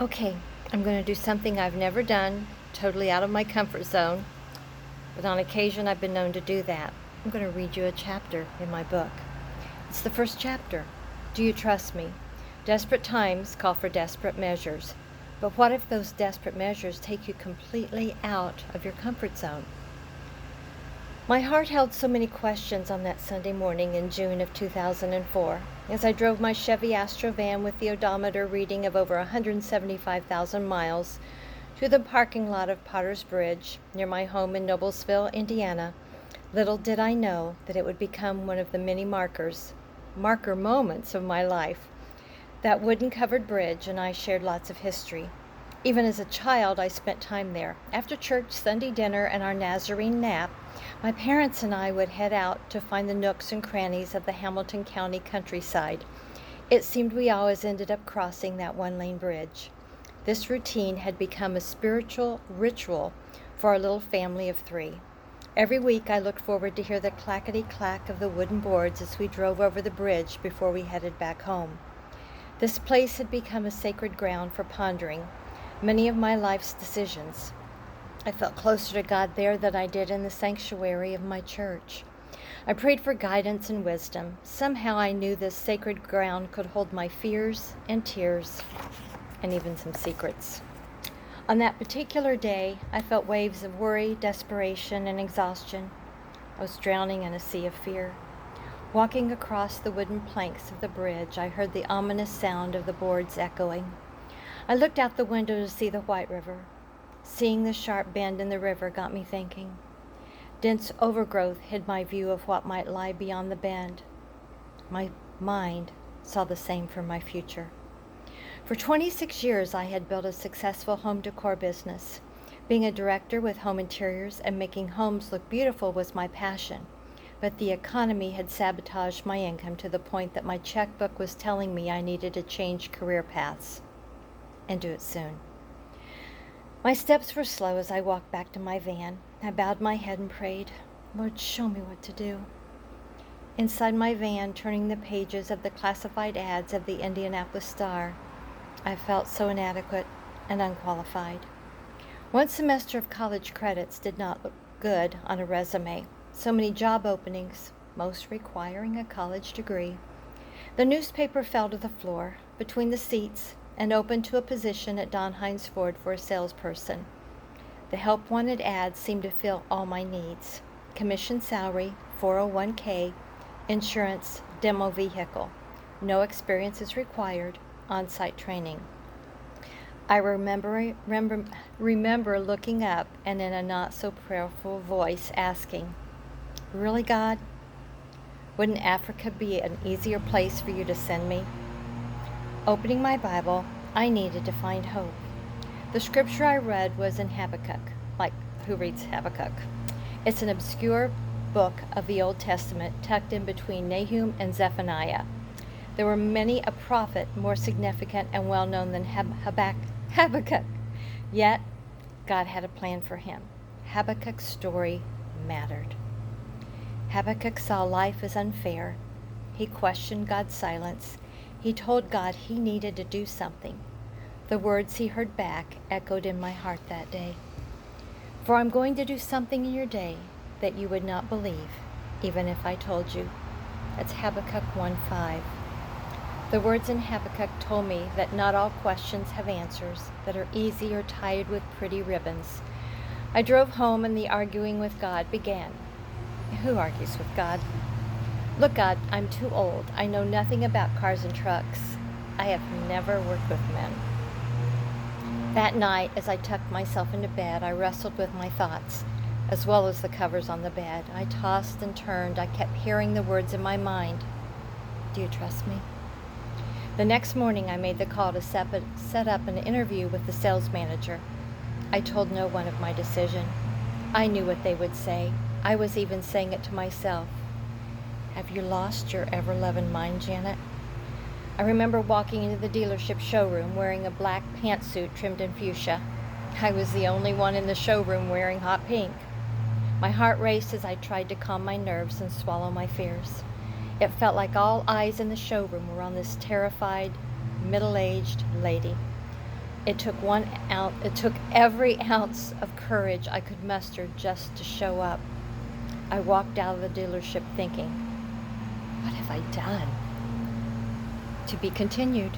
Okay, I'm going to do something I've never done, totally out of my comfort zone, but on occasion I've been known to do that. I'm going to read you a chapter in my book. It's the first chapter. Do you trust me? Desperate times call for desperate measures. But what if those desperate measures take you completely out of your comfort zone? My heart held so many questions on that Sunday morning in June of 2004 as I drove my Chevy Astro van with the odometer reading of over 175,000 miles to the parking lot of Potter's Bridge near my home in Noblesville, Indiana. Little did I know that it would become one of the many marker moments of my life. That wooden-covered bridge and I shared lots of history. Even as a child, I spent time there. After church, Sunday dinner, and our Nazarene nap, my parents and I would head out to find the nooks and crannies of the Hamilton County countryside. It seemed we always ended up crossing that one-lane bridge. This routine had become a spiritual ritual for our little family of 3. Every week I looked forward to hear the clackety-clack of the wooden boards as we drove over the bridge before we headed back home. This place had become a sacred ground for pondering many of my life's decisions. I felt closer to God there than I did in the sanctuary of my church. I prayed for guidance and wisdom. Somehow I knew this sacred ground could hold my fears and tears and even some secrets. On that particular day, I felt waves of worry, desperation, and exhaustion. I was drowning in a sea of fear. Walking across the wooden planks of the bridge, I heard the ominous sound of the boards echoing. I looked out the window to see the White River. Seeing the sharp bend in the river got me thinking. Dense overgrowth hid my view of what might lie beyond the bend. My mind saw the same for my future. For 26 years, I had built a successful home decor business. Being a director with home interiors and making homes look beautiful was my passion. But the economy had sabotaged my income to the point that my checkbook was telling me I needed to change career paths. And do it soon. My steps were slow as I walked back to my van. I bowed my head and prayed, Lord, show me what to do. Inside my van, turning the pages of the classified ads of the Indianapolis Star, I felt so inadequate and unqualified. One semester of college credits did not look good on a resume. So many job openings, most requiring a college degree. The newspaper fell to the floor, between the seats, and opened to a position at Don Hines Ford for a salesperson. The help wanted ads seemed to fill all my needs. Commission salary, 401k, insurance, demo vehicle. No experience is required, on-site training. I remember looking up and in a not-so-prayerful voice asking, Really, God? Wouldn't Africa be an easier place for you to send me? Opening my Bible, I needed to find hope. The scripture I read was in Habakkuk. Like, who reads Habakkuk? It's an obscure book of the Old Testament tucked in between Nahum and Zephaniah. There were many a prophet more significant and well-known than Habakkuk. Yet, God had a plan for him. Habakkuk's story mattered. Habakkuk saw life as unfair. He questioned God's silence. He told God he needed to do something. The words he heard back echoed in my heart that day. For I'm going to do something in your day that you would not believe, even if I told you. That's Habakkuk 1:5. The words in Habakkuk told me that not all questions have answers that are easy or tied with pretty ribbons. I drove home and the arguing with God began. Who argues with God? Look, God, I'm too old. I know nothing about cars and trucks. I have never worked with men. That night, as I tucked myself into bed, I wrestled with my thoughts, as well as the covers on the bed. I tossed and turned. I kept hearing the words in my mind. Do you trust me? The next morning, I made the call to set up an interview with the sales manager. I told no one of my decision. I knew what they would say. I was even saying it to myself. Have you lost your ever-loving mind, Janet? I remember walking into the dealership showroom wearing a black pantsuit trimmed in fuchsia. I was the only one in the showroom wearing hot pink. My heart raced as I tried to calm my nerves and swallow my fears. It felt like all eyes in the showroom were on this terrified, middle-aged lady. It took it took every ounce of courage I could muster just to show up. I walked out of the dealership thinking, what have I done? To be continued.